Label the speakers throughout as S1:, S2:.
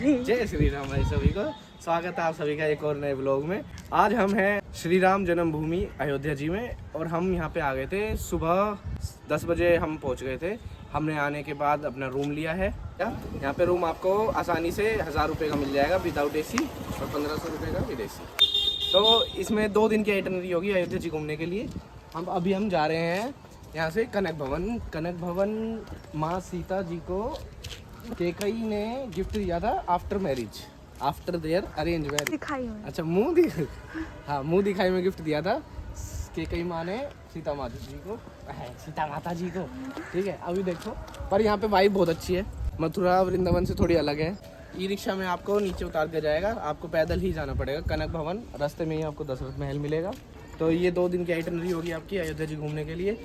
S1: जय श्री राम भाई सभी को। स्वागत है आप सभी का एक और नए ब्लॉग में। आज हम हैं श्री राम जन्मभूमि अयोध्या जी में और हम यहाँ पे आ गए थे। सुबह 10 बजे हम पहुँच गए थे। हमने आने के बाद अपना रूम लिया है। यहाँ पे रूम आपको आसानी से 1000 रुपये का मिल जाएगा विदाउट AC और 1500 रुपये का विद AC। तो इसमें 2 दिन की आइटनरी होगी अयोध्या जी घूमने के लिए। हम जा रहे हैं यहाँ से कनक भवन माँ सीता जी को केकई ने गिफ्ट दिया था after marriage, after their arrange marriage.
S2: दिखाई में
S1: अच्छा मुंह दिखाई में गिफ्ट दिया था केकई माँ ने सीता माता जी को। ठीक है, अभी देखो पर यहाँ पे वाइब बहुत अच्छी है। मथुरा वृंदावन से थोड़ी अलग है। ई रिक्शा में आपको नीचे उतार दिया जाएगा, आपको पैदल ही जाना पड़ेगा कनक भवन। रास्ते में ही आपको दशरथ महल मिलेगा। तो ये 2 दिन की आइटनरी होगी आपकी अयोध्या जी घूमने के लिए।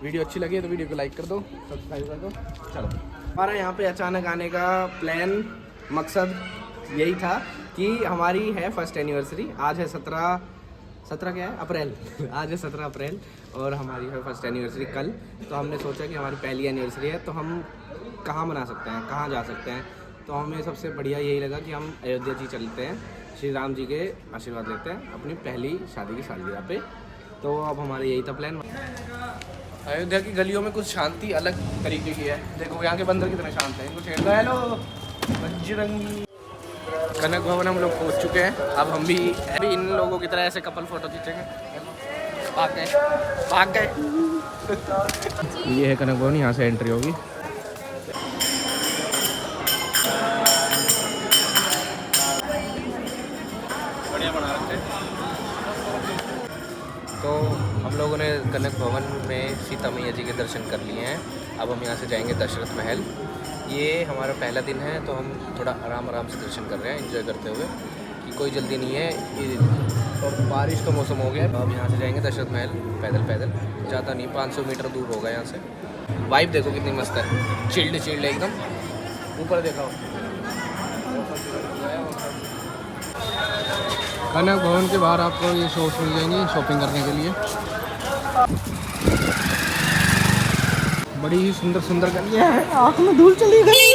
S1: वीडियो अच्छी लगी है तो वीडियो को लाइक कर दो, सब्सक्राइब कर दो। चलो, हमारा यहाँ पे अचानक आने का प्लान मकसद यही था कि हमारी है फर्स्ट एनिवर्सरी। आज है 17 क्या है अप्रैल आज है 17 अप्रैल और हमारी है फर्स्ट एनिवर्सरी कल। तो हमने सोचा कि हमारी पहली एनिवर्सरी है तो हम कहाँ मना सकते हैं, कहाँ जा सकते हैं। तो हमें सबसे बढ़िया यही लगा कि हम अयोध्या जी चलते हैं, श्री राम जी के आशीर्वाद लेते हैं अपनी पहली शादी की सालगिरह पे। तो अब हमारा यही था प्लान। अयोध्या की गलियों में कुछ शांति अलग तरीके की है। देखो यहाँ के बंदर कितने शांत हैं, इनको छेड़ दो। हेलो बजरंगी। कनक भवन हम लोग पहुँच चुके हैं। अब हम भी इन लोगों की तरह ऐसे कपल फोटो खींचेंगे। भाग गए ये है कनक भवन, यहाँ से एंट्री होगी। बढ़िया बना रखते हैं। तो हम लोगों ने कनक भवन में सीता मैया जी के दर्शन कर लिए हैं। अब हम यहाँ से जाएंगे दशरथ महल। ये हमारा पहला दिन है तो हम थोड़ा आराम से दर्शन कर रहे हैं, एंजॉय करते हुए कि कोई जल्दी नहीं है। और बारिश का मौसम हो गया। अब यहाँ से जाएंगे दशरथ महल पैदल। ज़्यादा नहीं, 500 मीटर दूर होगा यहाँ से। वाइब देखो कितनी मस्त है, चिल्ड एकदम। ऊपर देखो कनक भवन के बाहर आपको ये शॉप्स मिल जाएंगी शॉपिंग करने के लिए। बड़ी ही सुंदर गलियाँ हैं। आँख में धूल चली गई।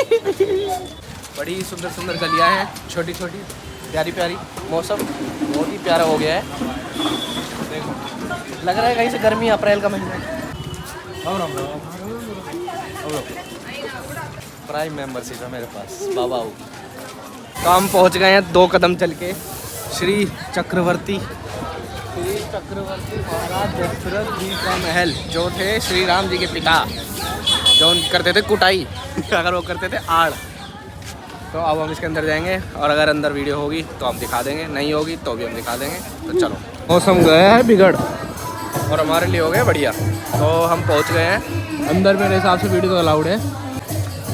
S1: बड़ी ही सुंदर गलियाँ हैं, छोटी प्यारी। मौसम बहुत ही प्यारा हो गया है। देखो लग रहा है कहीं से गर्मी, अप्रैल का महीना है। प्राइम मेंबरशिप है मेरे पास बाबा। तो हम पहुँच गए हैं 2 कदम चल के श्री चक्रवर्ती महाराज दशरथ जी का महल, जो थे श्री राम जी के पिता, जो करते थे कुटाई अगर वो करते थे आड़। तो अब हम इसके अंदर जाएंगे और अगर अंदर वीडियो होगी तो हम दिखा देंगे, नहीं होगी तो भी हम दिखा देंगे। तो चलो, मौसम गया है बिगड़ और हमारे लिए हो गया बढ़िया। तो हम पहुंच गए हैं अंदर। मेरे हिसाब से वीडियो तो अलाउड है।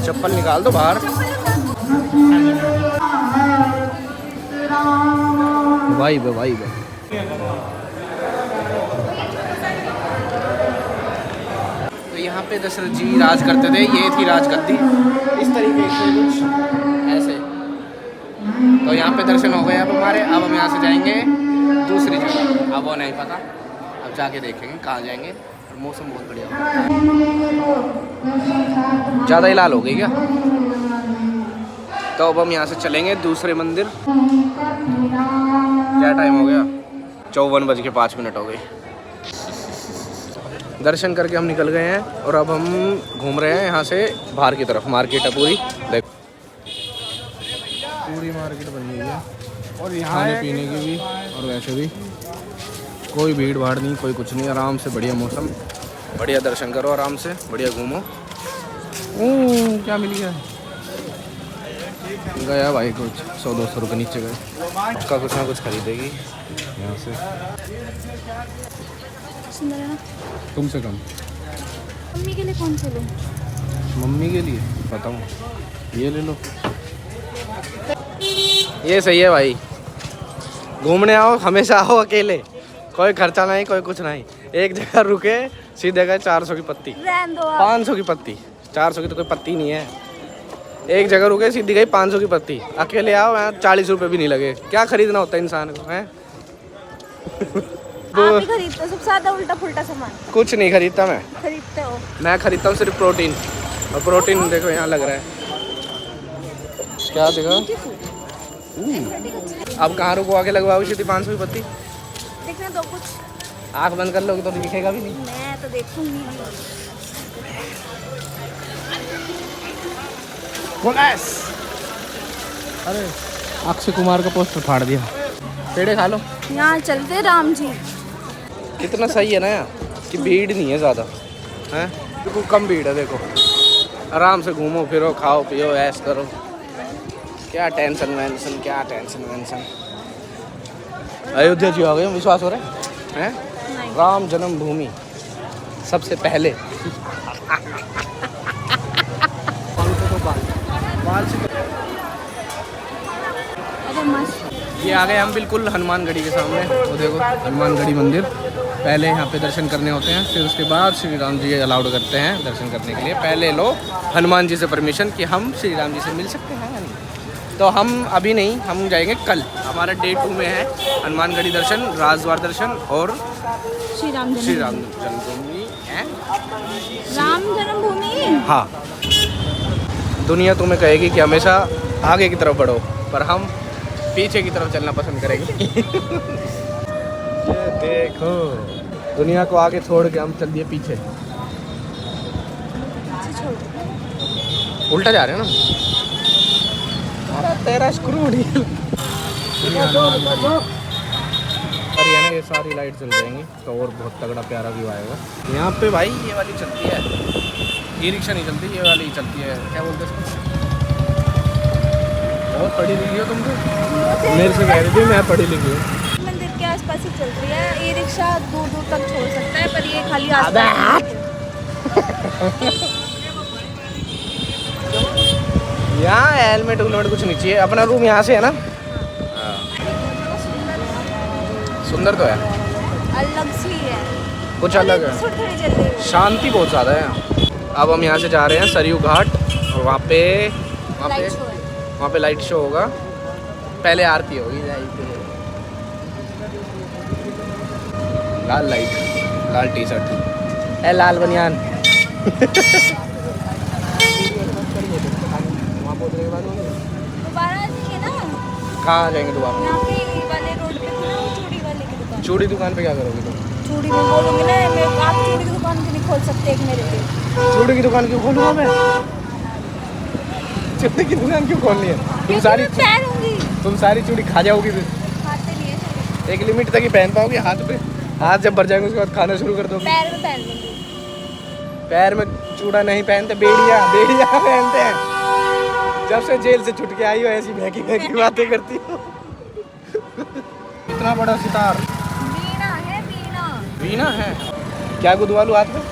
S1: चप्पल निकाल दो बाहर। वाइब है। तो यहाँ पे दशरथ जी राज करते थे। ये थी राजगद्दी, इस तरीके से कुछ ऐसे। तो यहाँ पे दर्शन हो गए अब हमारे। अब हम यहाँ से जाएंगे दूसरी जगह, अब वो नहीं पता, अब जाके देखेंगे कहाँ जाएंगे। और मौसम बहुत बढ़िया है। ज़्यादा ही लाल हो गई क्या? तो अब हम यहाँ से चलेंगे दूसरे मंदिर। क्या टाइम हो गया? 54:05 हो गई। दर्शन करके हम निकल गए हैं और अब हम घूम रहे हैं यहाँ से बाहर की तरफ। मार्केट है पूरी, देखो पूरी मार्केट बनी हुई है। और यहाँ खाने पीने की भी और वैसे भी कोई भीड़ भाड़ नहीं, कोई कुछ नहीं। आराम से बढ़िया मौसम, बढ़िया दर्शन करो, आराम से बढ़िया घूमो। क्या मिल गया भाई? कुछ 100-200 रुपये नीचे गए। उसका कुछ ना कुछ खरीदेगी यहाँ से। तुमसे कम।
S2: मम्मी के लिए कौन से लूं?
S1: मम्मी के लिए बताऊँ, ये ले लो। ये सही है भाई, घूमने आओ हमेशा आओ अकेले, कोई खर्चा नहीं, कोई कुछ नहीं। एक जगह रुके सीधे गए 400 की पत्ती, 500 की पत्ती। 400 की तो कोई पत्ती नहीं है। एक जगह रुके सीधी गई 500 की पत्ती। अकेले आओ, यहाँ 40 रुपये भी नहीं लगे। क्या खरीदना होता है इंसान को, है?
S2: आप ही खरीदते हो सबसे ज्यादा उल्टा पुल्टा सामान।
S1: कुछ नहीं खरीदता मैं।
S2: खरीदते हो?
S1: मैं खरीदता हूँ सिर्फ प्रोटीन। और प्रोटीन देखो यहाँ लग रहा है क्या देखा? अब कहाँ रुको, आगे लगवाओ सीधी 500 की पत्ती।
S2: देखने दो कुछ।
S1: आँख बंद कर लोगे तो दिखेगा भी नहीं।
S2: मैं तो देखूंगी।
S1: अरे अक्षय कुमार का पोस्टर फाड़ दिया। पेड़े खा लो।
S2: यहाँ चलते राम जी।
S1: कितना सही है ना यार कि भीड़ नहीं है ज़्यादा, हैं बिल्कुल कम भीड़ है। देखो आराम से घूमो फिरो, खाओ पियो, ऐश करो। क्या टेंशन वेंशन, क्या टेंशन वेंशन। अयोध्या जी आ गए, विश्वास हो रहा है?
S2: नहीं।
S1: राम जन्मभूमि सबसे पहले।
S2: अरे मस्त।
S1: ये आ गए हम बिल्कुल हनुमानगढ़ी के सामने। वो देखो हनुमानगढ़ी मंदिर। पहले यहाँ पे दर्शन करने होते हैं, फिर उसके बाद श्री राम जी अलाउड करते हैं दर्शन करने के लिए। पहले लो हनुमान जी से परमिशन कि हम श्री राम जी से मिल सकते हैं या नहीं। तो हम अभी नहीं, हम जाएंगे कल। हमारा डे 2 में है हनुमानगढ़ी दर्शन, राजद्वार दर्शन और
S2: श्री राम
S1: जन्मभूमि है।
S2: राम जन्मभूमि।
S1: हाँ, दुनिया तुम्हें कहेगी कि हमेशा आगे की तरफ बढ़ो, पर हम पीछे की तरफ चलना पसंद करेंगे। ये देखो दुनिया को आगे छोड़ के हम चल दिए पीछे। उल्टा जा रहे हैं ना। अरे तेरा स्क्रू डील। और ये ना ये सारी लाइट चल जाएंगी तो और बहुत तगड़ा प्यारा व्यू आएगा। यहाँ पे भाई ये वाली चलती है, ई रिक्शा नहीं चलती, ये वाली चलती है। क्या बोलते हैं इसको? बहुत पढ़ी लिखी हो तुम तो। मेरे से कह रही थी मैं पढ़ी लिखी हूँ।
S2: मंदिर के आसपास ही चल रही है। ये रिक्शा दूर दूर तक छोड़ सकता है, पर ये खाली आसपास।
S1: यहाँ हेलमेट उलमेट कुछ नहीं चाहिए। अपना रूम यहाँ से है ना। सुंदर तो है,
S2: अलग सी है,
S1: कुछ अलग है,
S2: थोड़ी जल्दी।
S1: शांति बहुत ज़्यादा है। अब हम यहाँ से जा रहे हैं सरयू घाट और वहाँ पे लाइट शो होगा। पहले आरती होगी। लाल लाइट, लाल टी शर्ट, ए लाल बनियान।
S2: दोबारा आ जाएंगे ना।
S1: कहाँ आ जाएंगे दोबारा?
S2: यहाँ पे वाले रोड पे थी ना वो चूड़ी वाले की दुकान।
S1: चूड़ी दुकान पे क्या करोगे तुम?
S2: चूड़ी में बोलोगे ना, मैं आप चूड़ी की दुकान क्यों नहीं खोल सकते एक मेरे लिए?
S1: चूड़ी की दुकान क्यों खोलूँगा मैं? चूड़ी की दुकान क्यों खोलनी है? तुम सारी चूड़ी खा जाओगी फिर।
S2: खाते नहीं है चूड़ी।
S1: एक लिमिट तक ही पहन पाओगे हाथ पे। हाथ जब भर जाएंगे उसके बाद खाना शुरू कर दोगे।
S2: पैर में पहन लूंगी।
S1: पैर में चूड़ा नहीं पहनते, बेड़िया पहनते हैं। जब से जेल से छुट के आई हो ऐसी महकी बातें करती हो। इतना बड़ा सितार।
S2: वीणा है, वीणा।
S1: वीणा है। क्या गुदवा लूं हाथ में?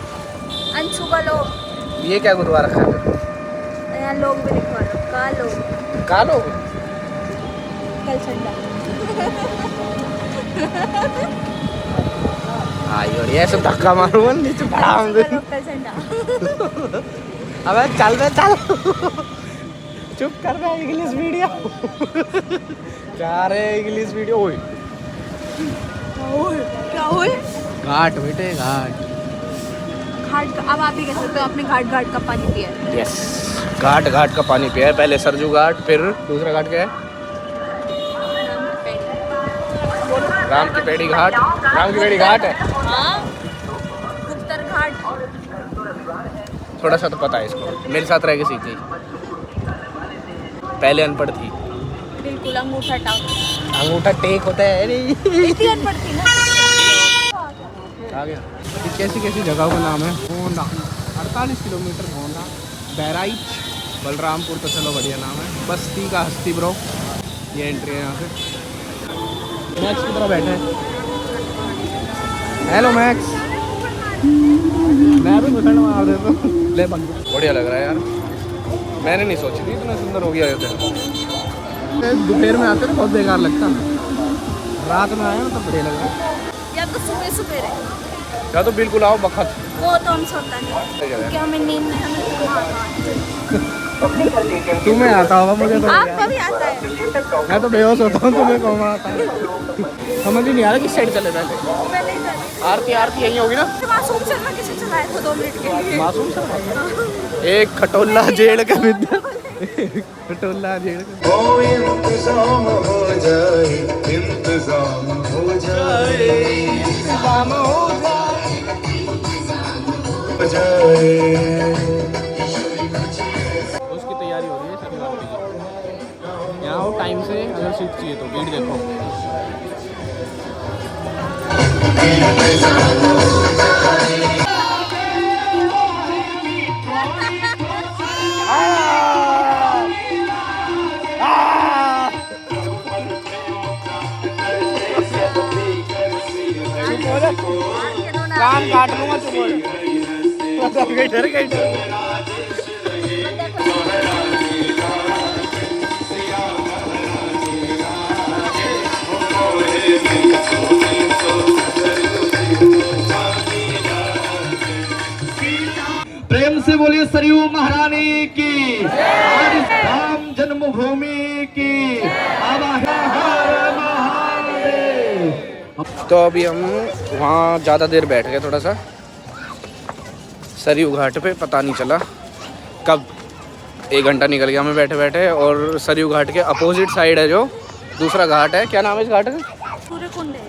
S2: अंशु का लोग।
S1: ये क्या गुदवा रखा है?
S2: यहाँ लोग भी लिखवा लो।
S1: कालो
S2: कल संडा।
S1: आई और ये सब धक्का मारूंगा नीचे पड़ा दे।
S2: कल संडा।
S1: अबे चल बे चल। चुप कर बे, इंग्लिश वीडियो। क्या रे इंग्लिश वीडियो? ओए
S2: क्या हुए?
S1: घाट बेटे घाट।
S2: घाट का अब आप ही कह सकते हो आपने घाट घाट का पानी पिया है।
S1: यस, घाट का पानी पिया है। पहले सरजू घाट, फिर दूसरा घाट क्या है? राम की पेड़ी घाट। राम की पेड़ी घाट है।
S2: हाँ, गुप्तर घाट।
S1: थोड़ा सा तो पता है इसको, मेरे साथ रह के सीख गई। पहले अनपढ़ थी।
S2: बिल्कुल अंगूठा टाक।
S1: अंगूठा टेक होता है। अरे
S2: इतनी अनपढ़ थी ना।
S1: आ गया। कैसी कैसी जगहों का नाम है? गोंडा 48 किलोमीटर गोंडा, बहराइच, बलरामपुर। तो चलो बढ़िया नाम है। बस्ती का हस्ती ब्रो। ये एंट्री है यहाँ से। मैक्स की तरह बैठे हैं। Hello max. मैं भी घुसड़ मार देता हूँ। ले बंद। बढ़िया लग रहा है यार। मैंने नहीं सोची थी इतना सुंदर हो गया ये। दोपहर में आते ना बहुत बेकार लगता, रात में आया ना तो बढ़िया लग रहा है।
S2: या तो सुबह सुबह रहे,
S1: या तो बिल्कुल आओ बखत।
S2: वो तो हम सोता नहीं क्योंकि हमें नींद नहीं, हमें
S1: तुम्हें आता होगा, मुझे तो
S2: आपको भी आता है।
S1: मैं तो बेहोश होता हूँ, तुम्हें कौन आता है? समझ ही नहीं आ रहा किस साइड चले पहले।
S2: पहले ही था।
S1: आरती यही होगी ना?
S2: मासूम शर्मा किसे चलाया था 2 मिनट के लिए?
S1: मासूम शर्मा एक खटोला जेल का विद्या। टोला जेड़
S3: हो इंतजाम हो जाए, इंतजाम हो जाए,
S1: इंतजाम हो जाए।
S3: हो जाए।
S1: उसकी तैयारी हो रही है शनिवार की। यहाँ हो टाइम से, अगर सीट चाहिए तो भीड़ देखो। कान काट लूंगा तू बोल। डर गई।
S3: प्रेम से बोलिए सरयू महारानी की, राम जन्मभूमि की।
S1: तो अभी हम वहाँ ज़्यादा देर बैठ गए, थोड़ा सा सरयू घाट पे, पता नहीं चला कब 1 घंटा निकल गया हमें बैठे बैठे। और सरयू घाट के अपोजिट साइड है जो दूसरा घाट है, क्या नाम है इस घाट का?
S2: सूर्यकुंड है।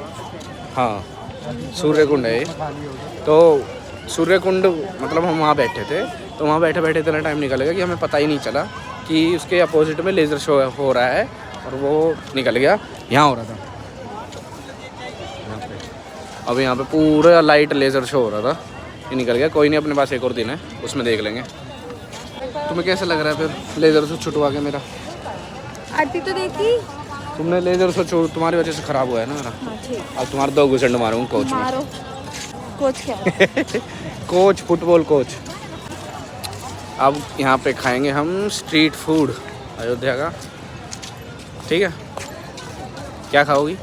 S1: हाँ, सूर्यकुंड है ये। तो सूर्यकुंड मतलब हम वहाँ बैठे थे, तो वहाँ बैठे बैठे इतना टाइम निकल गया कि हमें पता ही नहीं चला कि उसके अपोजिट में लेज़र शो हो रहा है, और वो निकल गया यहाँ हो रहा था। अब यहाँ पे पूरा लाइट लेज़र शो हो रहा था, ये निकल गया। कोई नहीं, अपने पास एक और दिन है, उसमें देख लेंगे। तुम्हें कैसा लग रहा है फिर लेज़र शो छुटवा के मेरा?
S2: आरती तो देखी।
S1: तुमने लेज़र शो तुम्हारी वजह से ख़राब हुआ है ना मेरा।
S2: हाँ ठीक।
S1: अब तुम्हारे 2 घुसंड मारूंगा कोच में।
S2: मारो। कोच क्या?
S1: Coach, football coach. अब यहाँ पे खाएंगे हम स्ट्रीट फूड अयोध्या का, ठीक है? क्या खाओगी?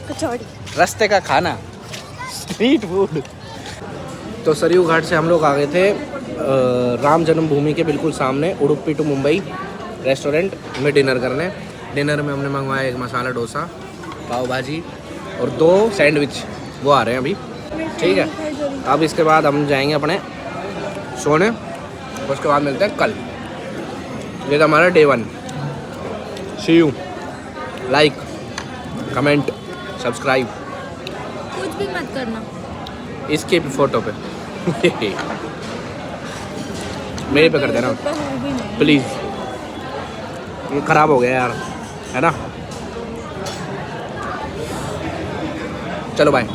S2: कचौड़ी।
S1: रास्ते का खाना, स्ट्रीट फूड। तो सरयू घाट से हम लोग आ गए थे राम जन्मभूमि के बिल्कुल सामने उडुपी टू मुंबई रेस्टोरेंट में डिनर करने। डिनर में हमने मंगवाया 1 मसाला डोसा, पाव भाजी और 2 सैंडविच, वो आ रहे हैं अभी, ठीक है? अब इसके बाद हम जाएंगे अपने सोने, उसके बाद मिलते हैं कल। ये था हमारा day 1। See you. Like, comment, subscribe,
S2: कुछ भी मत करना
S1: इसके फोटो पे मेरे पे कर देना प्लीज़। ये ख़राब हो गया यार, है ना? चलो बाय।